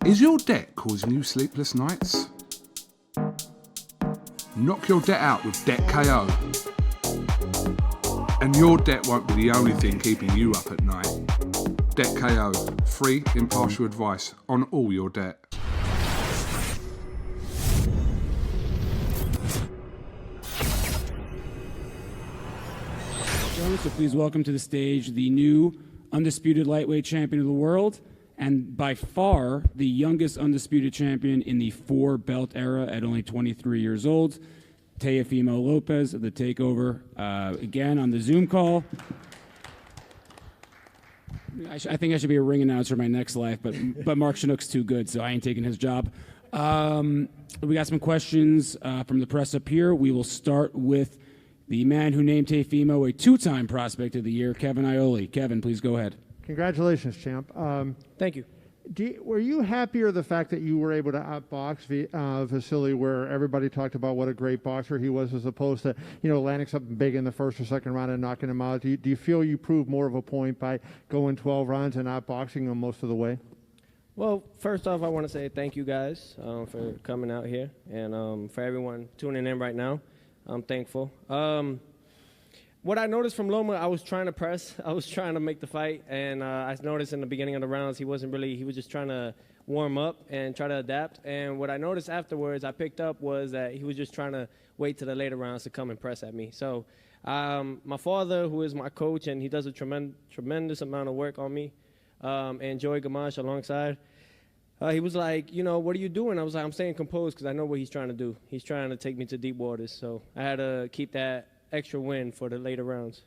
Is your debt causing you sleepless nights? Knock your debt out with Debt KO. And your debt won't be the only thing keeping you up at night. Debt KO. Free, impartial advice on all your debt. So please welcome to the stage the new undisputed lightweight champion of the world, and by far the youngest undisputed champion in the four-belt era at only 23 years old, Teofimo Lopez of the Takeover, again on the Zoom call. I think I should be a ring announcer in my next life, but Mark Chinook's too good, so I ain't taking his job. We got some questions from the press up here. We will start with the man who named Teofimo a two-time prospect of the year, Kevin Ioli. Kevin, please go ahead. Congratulations, champ. Thank you. Were you happier the fact that you were able to outbox Vasyl, where everybody talked about what a great boxer he was, as opposed to landing something big in the first or second round and knocking him out? Do you feel you proved more of a point by going 12 rounds and outboxing him most of the way? Well, first off, I want to say thank you guys for coming out here, and for everyone tuning in right now. I'm thankful. What I noticed from Loma, I was trying to press. I was trying to make the fight, and I noticed in the beginning of the rounds he was just trying to warm up and try to adapt. And what I noticed afterwards I picked up was that he was just trying to wait to the later rounds to come and press at me. So my father, who is my coach, and he does a tremendous amount of work on me, and Joey Gamache alongside, he was like, what are you doing? I was like, I'm staying composed because I know what he's trying to do. He's trying to take me to deep waters. So I had to keep that extra win for the later rounds.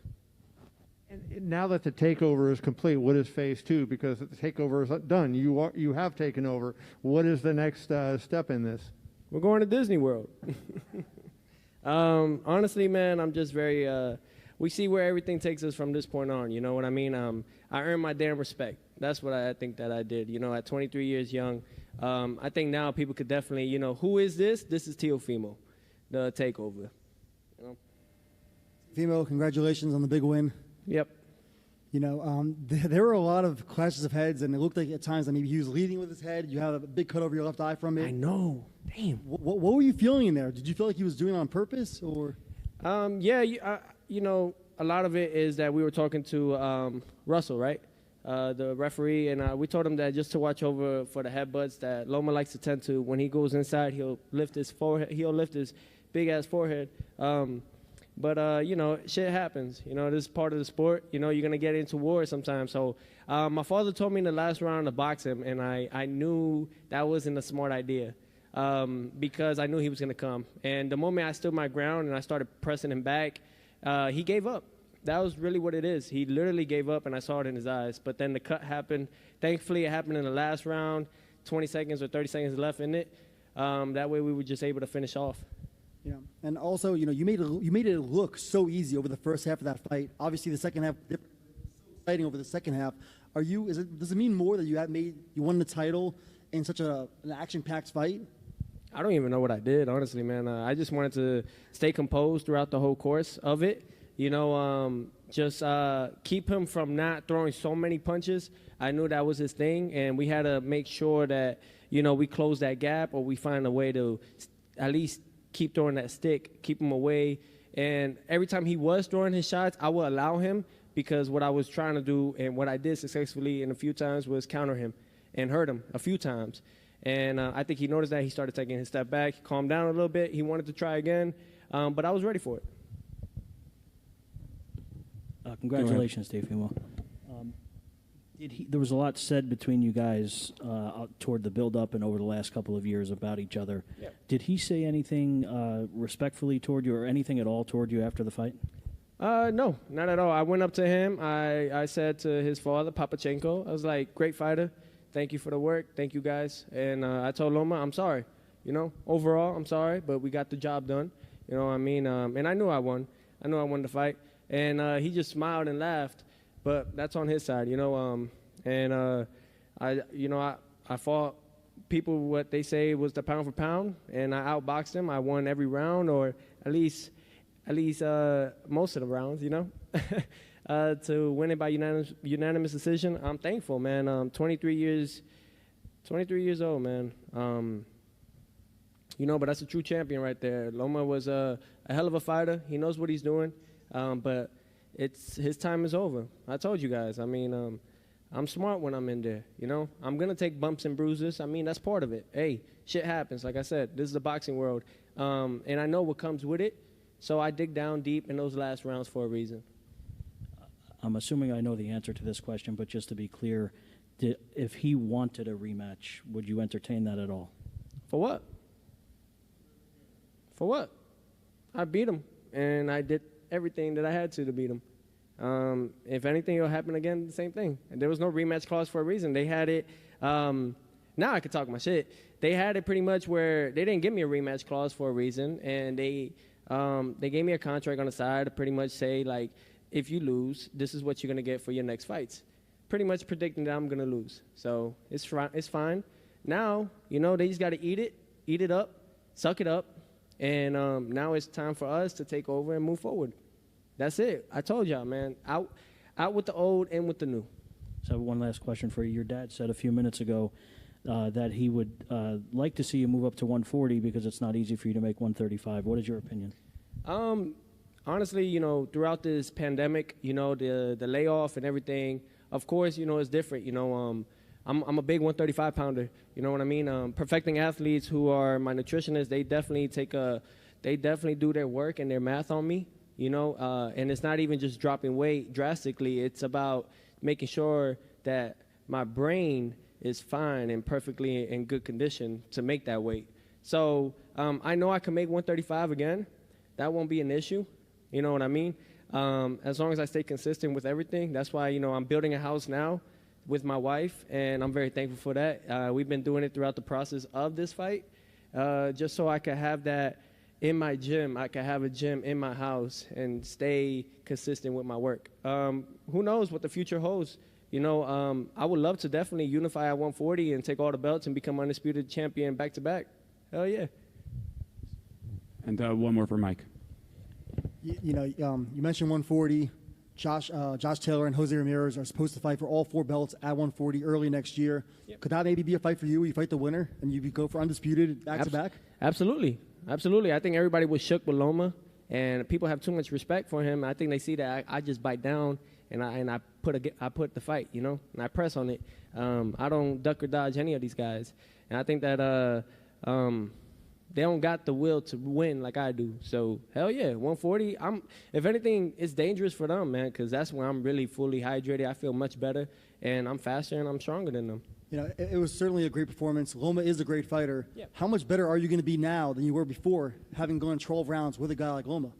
And now that the takeover is complete, what is phase two? Because the takeover is done. You have taken over. What is the next step in this? We're going to Disney World. Honestly, man, I'm just very... we see where everything takes us from this point on. You know what I mean? I earned my damn respect. That's what I think that I did. At 23 years young, I think now people could definitely, who is this? This is Teofimo, the takeover. Teofimo, congratulations on the big win. Yep. There were a lot of clashes of heads, and it looked like at times that maybe he was leading with his head. You had a big cut over your left eye from it. I know. Damn. What were you feeling in there? Did you feel like he was doing it on purpose, or? Yeah, a lot of it is that we were talking to Russell, right? The referee, and we told him that just to watch over for the headbutts that Loma likes to tend to. When he goes inside, he'll lift his forehead. He'll lift his big-ass forehead. But shit happens. This is part of the sport. You're going to get into war sometimes. So my father told me in the last round to box him, and I knew that wasn't a smart idea because I knew he was going to come. And the moment I stood my ground and I started pressing him back, he gave up. That was really what it is. He literally gave up, and I saw it in his eyes. But then the cut happened. Thankfully, it happened in the last round, 20 seconds or 30 seconds left in it. That way we were just able to finish off. Yeah, and also, you made it look so easy over the first half of that fight. Obviously, the second half, so exciting over the second half. Does it mean more that you won the title in such an action-packed fight? I don't even know what I did, honestly, man. I just wanted to stay composed throughout the whole course of it. Just keep him from not throwing so many punches. I knew that was his thing, and we had to make sure that, we close that gap, or we find a way to at least keep throwing that stick, keep him away. And every time he was throwing his shots, I would allow him, because what I was trying to do and what I did successfully in a few times was counter him and hurt him a few times. And I think he noticed that. He started taking his step back, he calmed down a little bit. He wanted to try again, but I was ready for it. Congratulations, Teofimo. There was a lot said between you guys toward the build-up and over the last couple of years about each other. Yeah. Did he say anything respectfully toward you, or anything at all toward you after the fight? No, not at all. I went up to him. I said to his father, Papachenko, I was like, great fighter. Thank you for the work. Thank you, guys. And I told Loma, I'm sorry. Overall, I'm sorry, but we got the job done. And I knew I won. I knew I won the fight. And he just smiled and laughed. But that's on his side, I fought people what they say was the pound for pound, and I outboxed him. I won every round, or at least most of the rounds, to win it by unanimous decision. I'm thankful, man. 23 years 23 years old, man. But that's a true champion right there. Loma was a hell of a fighter. He knows what he's doing, but his time is over. I told you guys. I mean, I'm smart when I'm in there. I'm gonna take bumps and bruises. I mean, that's part of it. Hey, shit happens. Like I said, this is the boxing world, and I know what comes with it. So I dig down deep in those last rounds for a reason. I'm assuming I know the answer to this question, but just to be clear, if he wanted a rematch, would you entertain that at all? For what? For what? I beat him, and I did everything that I had to beat him. If anything, it'll happen again, the same thing. And there was no rematch clause for a reason. They had it. Now I can talk my shit. They had it pretty much where they didn't give me a rematch clause for a reason, and they gave me a contract on the side to pretty much say, like, if you lose, this is what you're going to get for your next fights. Pretty much predicting that I'm going to lose. So it's fine. Now, they just got to eat it up, suck it up, and now it's time for us to take over and move forward. That's it. I told y'all, man. Out with the old and with the new. So one last question for you. Your dad said a few minutes ago that he would like to see you move up to 140 because it's not easy for you to make 135. What is your opinion? Honestly, throughout this pandemic, the layoff and everything, of course, it's different. I'm a big 135 pounder. You know what I mean? Perfecting athletes who are my nutritionists, they definitely do their work and their math on me. And it's not even just dropping weight drastically. It's about making sure that my brain is fine and perfectly in good condition to make that weight. So I know I can make 135 again. That won't be an issue. You know what I mean? As long as I stay consistent with everything. That's why, I'm building a house now with my wife, and I'm very thankful for that. We've been doing it throughout the process of this fight, just so I could have that in my gym. I could have a gym in my house and stay consistent with my work. Who knows what the future holds? I would love to definitely unify at 140 and take all the belts and become undisputed champion back-to-back. Hell yeah. And one more for Mike. You mentioned 140. Josh Taylor and Jose Ramirez are supposed to fight for all 4 belts at 140 early next year. Yep. Could that maybe be a fight for you? You fight the winner and you go for undisputed back-to-back? Absolutely. I think everybody was shook with Loma, and people have too much respect for him. I think they see that I just bite down and I put the fight, and I press on it. I don't duck or dodge any of these guys, and I think that they don't got the will to win like I do. So hell yeah, 140. If anything, it's dangerous for them, man, because that's when I'm really fully hydrated. I feel much better, and I'm faster and I'm stronger than them. It was certainly a great performance. Loma is a great fighter. Yeah. How much better are you going to be now than you were before, having gone 12 rounds with a guy like Loma?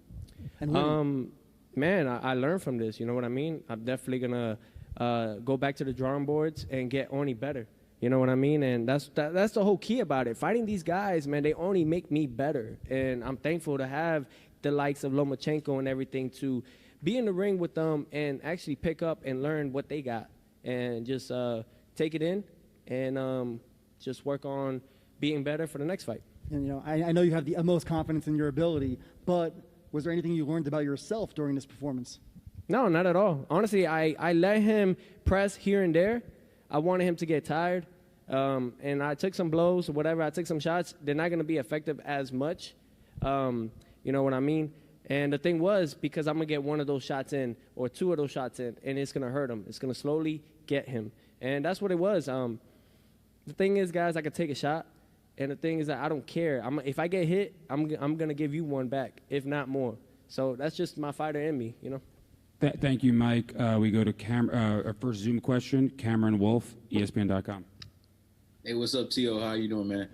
And winning? Man, I learned from this. You know what I mean? I'm definitely gonna go back to the drawing boards and get only better. You know what I mean? And that's the whole key about it. Fighting these guys, man, they only make me better. And I'm thankful to have the likes of Lomachenko and everything to be in the ring with them and actually pick up and learn what they got and just take it in and just work on being better for the next fight. And, I know you have the utmost confidence in your ability, but was there anything you learned about yourself during this performance? No, not at all. Honestly, I let him press here and there. I wanted him to get tired. And I took some blows or whatever. I took some shots. They're not going to be effective as much. You know what I mean? And the thing was, because I'm going to get one of those shots in or 2 of those shots in, and it's going to hurt him. It's going to slowly get him. And that's what it was. The thing is, guys, I could take a shot. And the thing is that I don't care. If I get hit, I'm going to give you one back, if not more. So that's just my fighter in me, Thank you, Mike. We go to our first Zoom question, Cameron Wolf, ESPN.com. Hey, what's up, Tio? How you doing, man?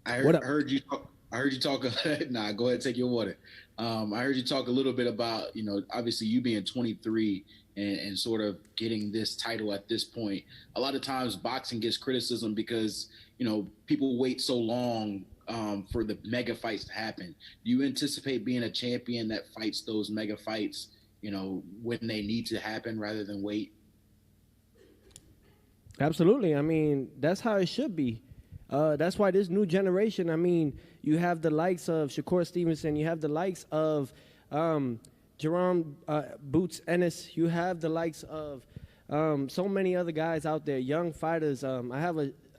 I heard you talk. Nah, go ahead, take your water. I heard you talk a little bit about, obviously you being 23 and sort of getting this title at this point. A lot of times boxing gets criticism because, people wait so long for the mega fights to happen. Do you anticipate being a champion that fights those mega fights, when they need to happen rather than wait? Absolutely. I mean, that's how it should be. That's why this new generation, you have the likes of Shakur Stevenson, you have the likes of Jerome Boots Ennis, you have the likes of so many other guys out there, young fighters. I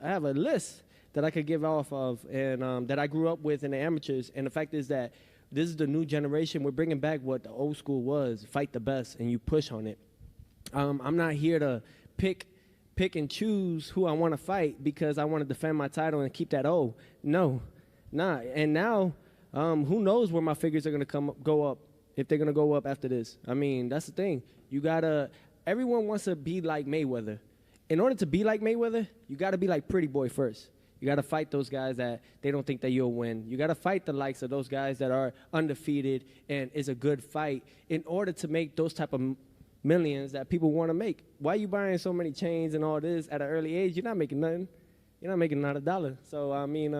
have a list that I could give off of, and that I grew up with in the amateurs. And the fact is that this is the new generation. We're bringing back what the old school was: fight the best, and you push on it. I'm not here to pick and choose who I want to fight because I want to defend my title and keep that O. No, nah. And now, who knows where my figures are going to go up, if they're going to go up after this. I mean, that's the thing. Everyone wants to be like Mayweather. In order to be like Mayweather, you got to be like Pretty Boy first. You got to fight those guys that they don't think that you'll win. You got to fight the likes of those guys that are undefeated and is a good fight in order to make those type of millions that people want to make. Why are you buying so many chains and all this at an early age? You're not making nothing. You're not making not a dollar. So, I mean,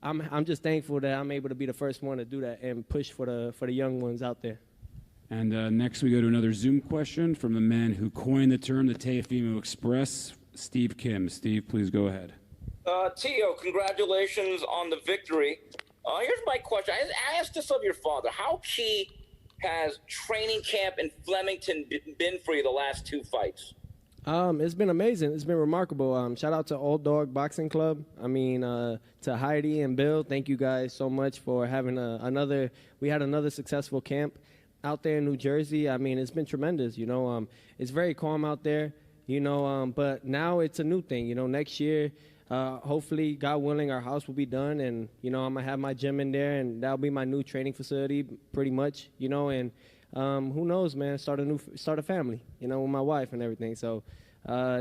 I'm just thankful that I'm able to be the first one to do that and push for the young ones out there. And next we go to another Zoom question from the man who coined the term the Teofimo Express, Steve Kim. Steve, please go ahead. Teo, congratulations on the victory. Here's my question. I asked this of your father. How key has training camp in Flemington been for you the last 2 fights? It's been amazing. It's been remarkable. Shout out to Old Dog Boxing Club. I mean, to Heidi and Bill, thank you guys so much for having we had another successful camp out there in New Jersey. I mean, it's been tremendous. You know, it's very calm out there, you know, but now it's a new thing. You know, next year, hopefully, God willing, our house will be done, and, you know, I'm going to have my gym in there, and that'll be my new training facility pretty much, you know, and who knows, man, start a family, you know, with my wife and everything. So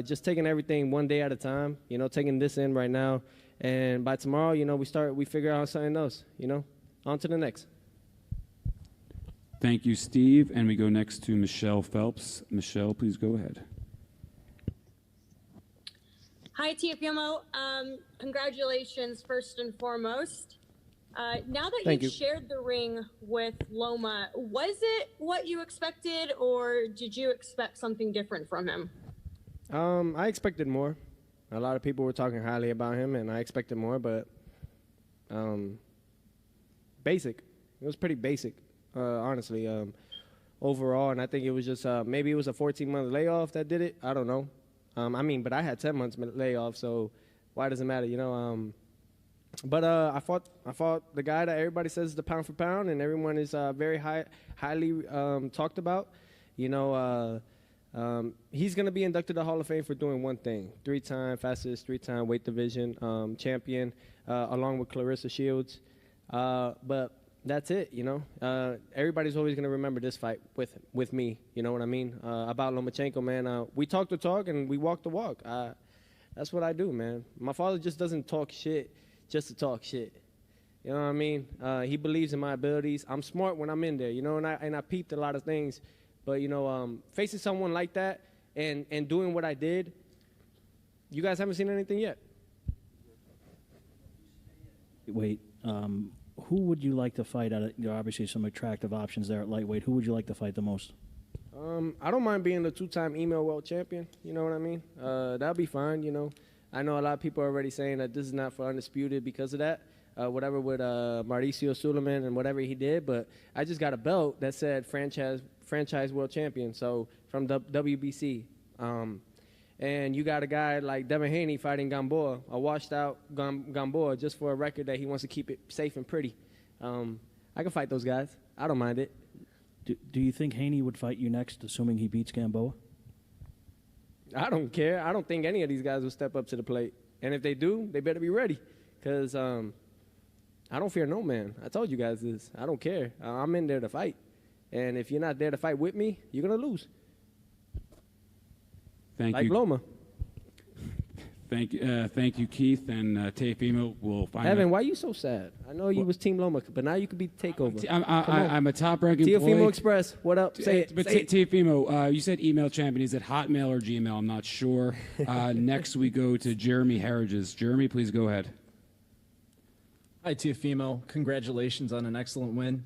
just taking everything one day at a time, you know, taking this in right now, and by tomorrow, you know, we figure out something else, you know, on to the next. Thank you, Steve. And we go next to Michelle Phelps. Michelle, please go ahead. Hi, Teofimo. Congratulations, first and foremost. Now that you've shared the ring with Loma, was it what you expected, or did you expect something different from him? I expected more. A lot of people were talking highly about him, and I expected more, but basic. It was pretty basic, honestly, overall. And I think it was just maybe it was a 14-month layoff that did it. I don't know. I mean, but I had 10 months layoff, so why does it matter, you know? But I fought the guy that everybody says is the pound for pound, and everyone is very highly talked about. You know, he's going to be inducted to the Hall of Fame for doing one thing: 3-time fastest, 3-time weight division champion, along with Clarissa Shields. But that's it, you know. Everybody's always going to remember this fight with me, you know what I mean? About Lomachenko, man. We talk the talk and we walk the walk. That's what I do, man. My father just doesn't talk shit just to talk shit. You know what I mean? He believes in my abilities. I'm smart when I'm in there, you know, and I peeped a lot of things. But, you know, facing someone like that and doing what I did, you guys haven't seen anything yet. Wait, who would you like to fight at? You know, obviously some attractive options there at lightweight. Who would you like to fight the most? I don't mind being the 2-time email world champion. You know what I mean? That'll be fine, you know. I know a lot of people are already saying that this is not for Undisputed because of that. Whatever with Mauricio Suleiman and whatever he did. But I just got a belt that said franchise world champion, so from the WBC. And you got a guy like Devin Haney fighting Gamboa, a washed-out Gamboa, just for a record that he wants to keep it safe and pretty. I can fight those guys. I don't mind it. Do you think Haney would fight you next, assuming he beats Gamboa? I don't care. I don't think any of these guys will step up to the plate. And if they do, they better be ready. Because I don't fear no man. I told you guys this. I don't care. I'm in there to fight. And if you're not there to fight with me, you're going to lose. Thank you. Like Loma. Thank you, Keith. And Teofimo will find Evan, why are you so sad? I know you was Team Loma, but now you could be takeover. I'm a top-ranking Teofimo Express, what up? Say it. But Teofimo, you said email champion. Is it Hotmail or Gmail? I'm not sure. Next, we go to Jeremy Harridges. Jeremy, please go ahead. Hi, Teofimo. Congratulations on an excellent win.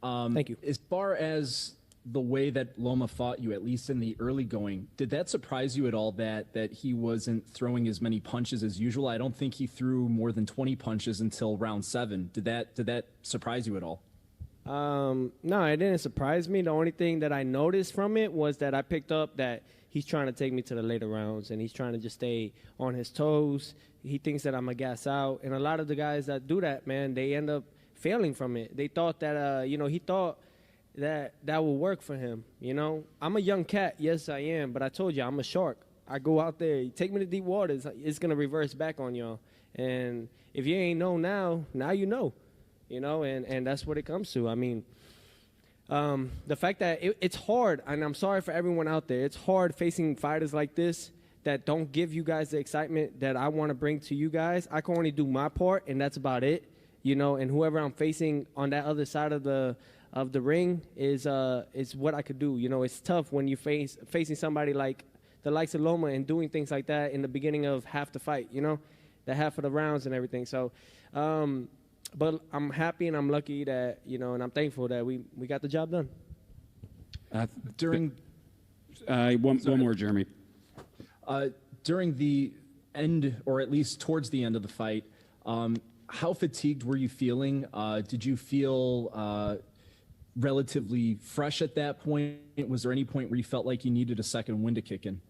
Thank you. As far as the way that Loma fought you, at least in the early going, did that surprise you at all that he wasn't throwing as many punches as usual? I don't think he threw more than 20 punches until round 7. Did that surprise you at all? No, it didn't surprise me. The only thing that I noticed from it was that I picked up that he's trying to take me to the later rounds, and he's trying to just stay on his toes. He thinks that I'm a gas out, and a lot of the guys that do that, man, they end up failing from it. They thought that, he thought that will work for him. I'm a young cat, yes I am, but I told you I'm a shark. I go out there, you take me to deep waters, it's gonna reverse back on y'all. And if you ain't know now you know, and that's what it comes to. I mean, the fact that it's hard, and I'm sorry for everyone out there, it's hard facing fighters like this that don't give you guys the excitement that I want to bring to you guys. I can only do my part, and that's about it, and whoever I'm facing on that other side of the ring is what I could do. It's tough when you facing somebody like the likes of Loma and doing things like that in the beginning of half the fight, the half of the rounds and everything. So, but I'm happy and I'm lucky that, and I'm thankful that we got the job done. One more, Jeremy. During the end, or at least towards the end of the fight, how fatigued were you feeling? Did you feel relatively fresh at that point? Was there any point where you felt like you needed a second wind to kick in?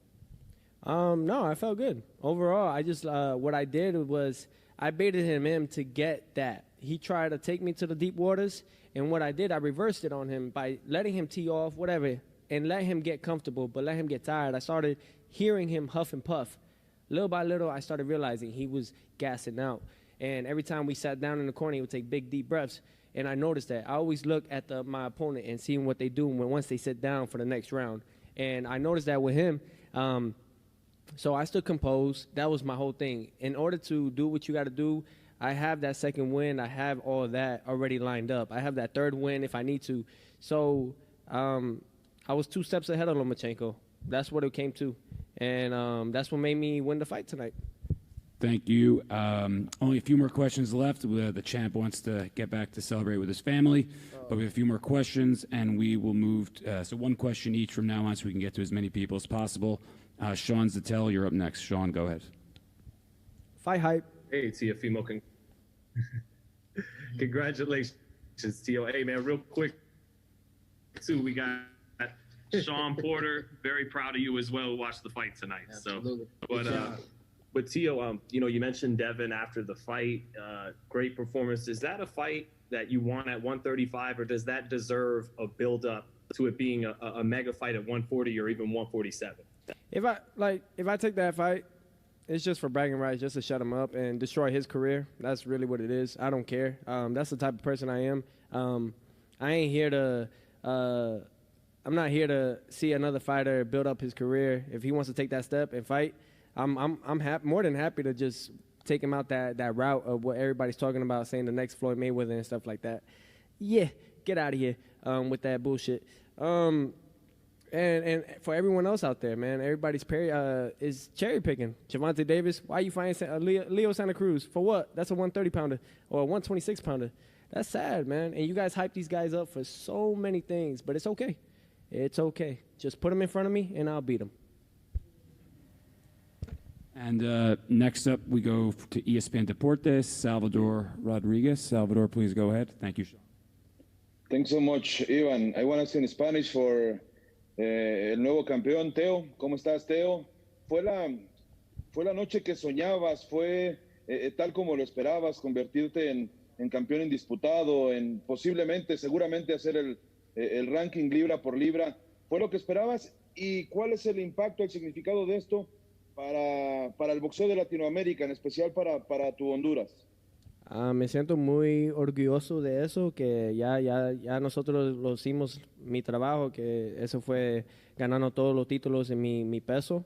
No, I felt good. Overall, I just, what I did was I baited him in to get that. He tried to take me to the deep waters, and what I did, I reversed it on him by letting him tee off, whatever, and let him get comfortable, but let him get tired. I started hearing him huff and puff. Little by little, I started realizing he was gassing out. And every time we sat down in the corner, he would take big, deep breaths. And I noticed that. I always look at my opponent and see what they do once they sit down for the next round. And I noticed that with him. So I stood composed. That was my whole thing. In order to do what you got to do, I have that second win. I have all of that already lined up. I have that third win if I need to. So I was 2 steps ahead of Lomachenko. That's what it came to. And that's what made me win the fight tonight. Thank you. Only a few more questions left. The champ wants to get back to celebrate with his family, but we have a few more questions, and we will move. So one question each from now on, so we can get to as many people as possible. Sean Zattel, you're up next. Sean, go ahead. Fight hype. Hey, Teofimo. Congratulations, Teo. Hey, man, real quick, too, we got Sean Porter. Very proud of you as well. Watched the fight tonight. Absolutely. So, but Teo, you mentioned Devin after the fight. Great performance. Is that a fight that you want at 135, or does that deserve a build-up to it being a mega fight at 140 or even 147? If I take that fight, it's just for bragging rights, just to shut him up and destroy his career. That's really what it is. I don't care. That's the type of person I am. I ain't here to. I'm not here to see another fighter build up his career. If he wants to take that step and fight, I'm more than happy to just take him out that route of what everybody's talking about, saying the next Floyd Mayweather and stuff like that. Yeah, get out of here with that bullshit. And for everyone else out there, man, everybody's is cherry picking. Gervonta Davis, why are you fighting Leo Santa Cruz? For what? That's a 130-pounder or a 126-pounder. That's sad, man. And you guys hype these guys up for so many things, but it's okay. It's okay. Just put them in front of me, and I'll beat them. And next up, we go to ESPN Deportes, Salvador Rodriguez. Salvador, please go ahead. Thank you, Sean. Thanks so much, Ivan. I want to say in Spanish for el nuevo campeón, Teo. ¿Cómo estás, Teo? Fue la noche que soñabas, fue tal como lo esperabas, convertirte en campeón indisputado, en posiblemente, seguramente hacer el ranking libra por libra. ¿Fue lo que esperabas? ¿Y cuál es el impacto, el significado de esto para el boxeo de Latinoamérica, en especial para tu Honduras? Me siento muy orgulloso de eso, que ya nosotros lo hicimos, mi trabajo, que eso fue ganando todos los títulos en mi peso,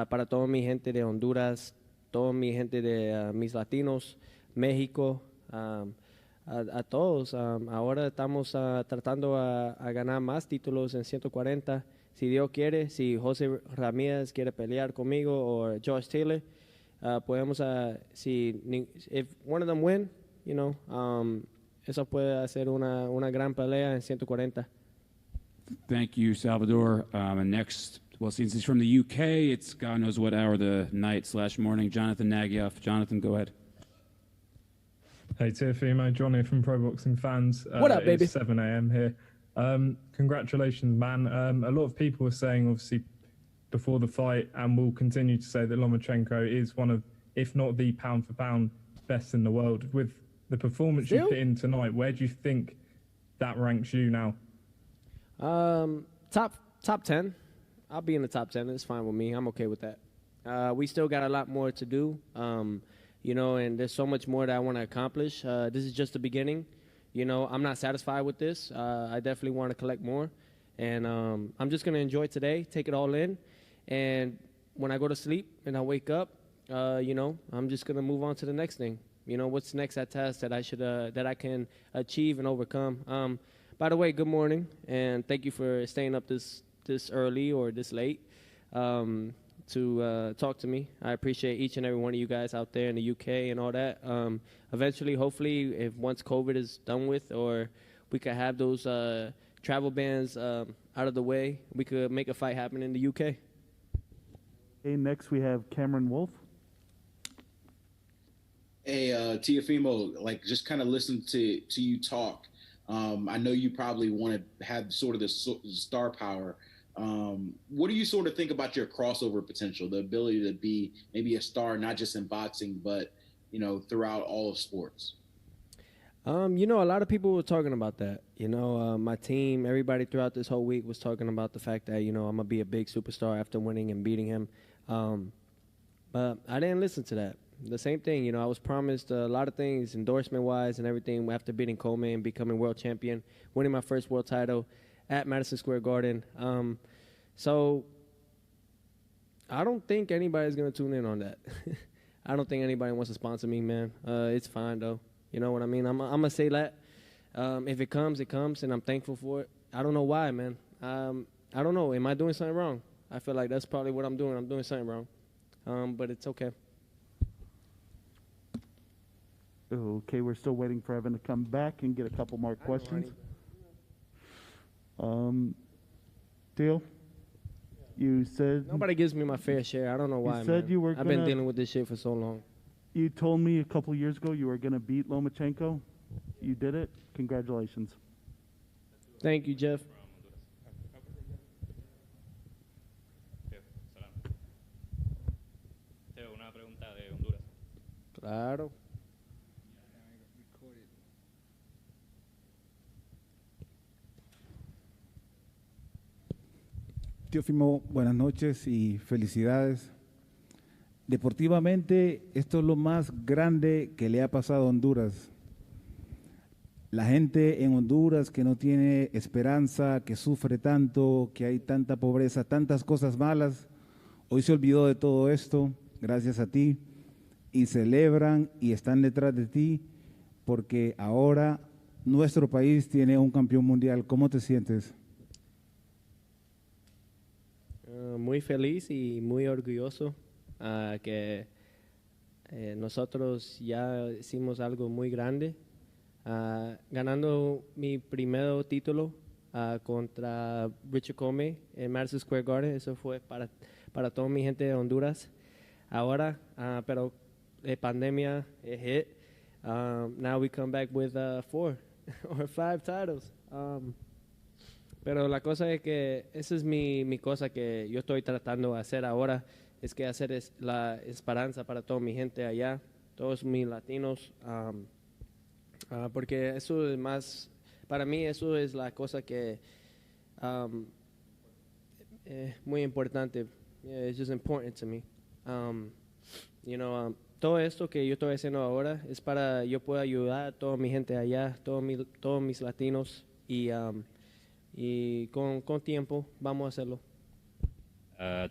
para toda mi gente de Honduras, toda mi gente de mis latinos, México, a todos. Ahora estamos tratando a ganar más títulos en 140. Si Dios quiere, si José Ramírez quiere pelear conmigo o Josh Taylor, podemos, if one of them win, eso puede hacer una gran pelea en 140. Thank you, Salvador. And next, well, since he's from the UK, it's God knows what hour of the night/morning. Jonathan Nagyoff. Jonathan, go ahead. Hey, Teofimo, John here from Pro Boxing Fans. What up, baby? It's 7 a.m. here. Congratulations, man. A lot of people were saying, obviously, before the fight, and will continue to say that Lomachenko is one of, if not the pound for pound best in the world. With the performance you put in tonight, where do you think that ranks you now? Top 10. I'll be in the top 10. It's fine with me. I'm okay with that. We still got a lot more to do, you know, and there's so much more that I want to accomplish. This is just the beginning. You know, I'm not satisfied with this. I definitely want to collect more. And I'm just going to enjoy today, take it all in. And when I go to sleep and I wake up, you know, I'm just going to move on to the next thing. You know, what's next that task that I should that I can achieve and overcome. By the way, good morning, and thank you for staying up this early or this late to talk to me. I appreciate each and every one of you guys out there in the UK and all that. Eventually, hopefully, if once COVID is done with, or we could have those travel bans out of the way, we could make a fight happen in the UK. Okay, next we have Cameron Wolf. Hey, Teofimo, like just kind of listen to you talk. I know you probably want to have sort of the star power. What do you sort of think about your crossover potential, the ability to be maybe a star, not just in boxing, but, you know, throughout all of sports? You know, a lot of people were talking about that. You know, my team, everybody throughout this whole week was talking about the fact that, you know, I'm going to be a big superstar after winning and beating him. But I didn't listen to that. The same thing, you know, I was promised a lot of things endorsement-wise and everything after beating Coleman and becoming world champion, winning my first world title at Madison Square Garden. So I don't think anybody's going to tune in on that. I don't think anybody wants to sponsor me, man. It's fine, though. You know what I mean? I'm going to say that. If it comes, it comes, and I'm thankful for it. I don't know why, man. I don't know. Am I doing something wrong? I feel like that's probably what I'm doing. I'm doing something wrong. But it's okay. Okay, we're still waiting for Evan to come back and get a couple more questions. Teal, you said... Nobody gives me my fair share. I don't know why, said man. You were I've been dealing with this shit for so long. You told me a couple years ago you were going to beat Lomachenko. You did it. Congratulations. Thank you, Jeff. Claro. Teofimo, buenas noches y felicidades. Deportivamente, esto es lo más grande que le ha pasado a Honduras. La gente en Honduras que no tiene esperanza, que sufre tanto, que hay tanta pobreza, tantas cosas malas, hoy se olvidó de todo esto, gracias a ti, y celebran y están detrás de ti, porque ahora nuestro país tiene un campeón mundial. ¿Cómo te sientes? Muy feliz y muy orgulloso que nosotros ya hicimos algo muy grande, ganando mi primer título contra Richard Coleman en Madison Square Garden. Eso fue para toda mi gente de Honduras. Ahora, pero la pandemia hit. Now we come back with 4 or 5 titles. Pero la cosa es que esa es mi cosa que yo estoy tratando de hacer ahora, es que hacer la esperanza para toda mi gente allá, todos mis latinos, porque eso es más, para mí eso es la cosa que muy importante. It's just important to me. You know, todo esto que yo estoy haciendo ahora es para yo pueda ayudar a toda mi gente allá, todos mis latinos, y con tiempo vamos a hacerlo.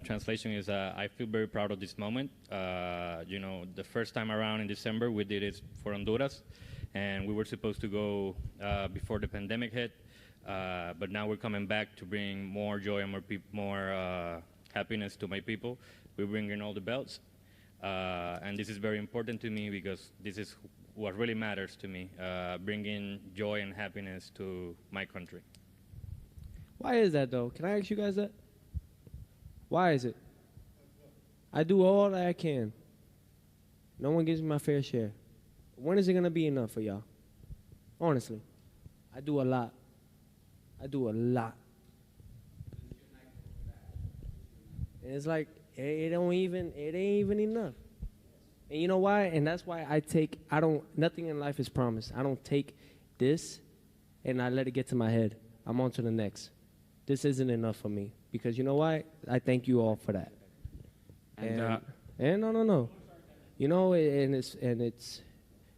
Translation is, I feel very proud of this moment. You know, the first time around in December, we did it for Honduras, and we were supposed to go before the pandemic hit, but now we're coming back to bring more joy and more happiness to my people. We bring in all the belts, and this is very important to me because this is what really matters to me, bringing joy and happiness to my country. Why is that, though? Can I ask you guys that? Why is it? I do all that I can. No one gives me my fair share. When is it going to be enough for y'all? Honestly. I do a lot. And it's like it ain't even enough. And you know why? And that's why nothing in life is promised. I don't take this and I let it get to my head. I'm on to the next. This isn't enough for me. Because you know why? I thank you all for that. And no. You know,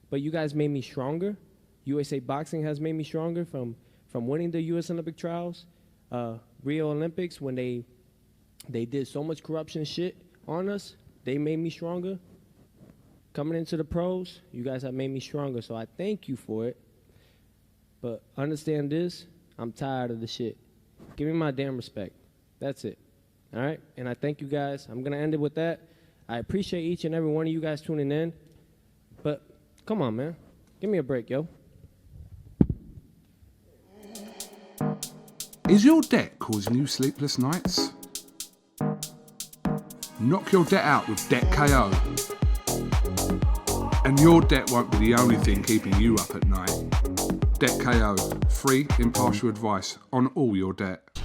but you guys made me stronger. USA Boxing has made me stronger from winning the U.S. Olympic trials, Rio Olympics, when they did so much corruption shit on us. They made me stronger. Coming into the pros, you guys have made me stronger, so I thank you for it. But understand this, I'm tired of the shit. Give me my damn respect. That's it. All right? And I thank you guys. I'm going to end it with that. I appreciate each and every one of you guys tuning in. But come on, man. Give me a break, yo. Is your debt causing you sleepless nights? Knock your debt out with Debt KO. And your debt won't be the only thing keeping you up at night. Debt KO, free impartial advice on all your debt.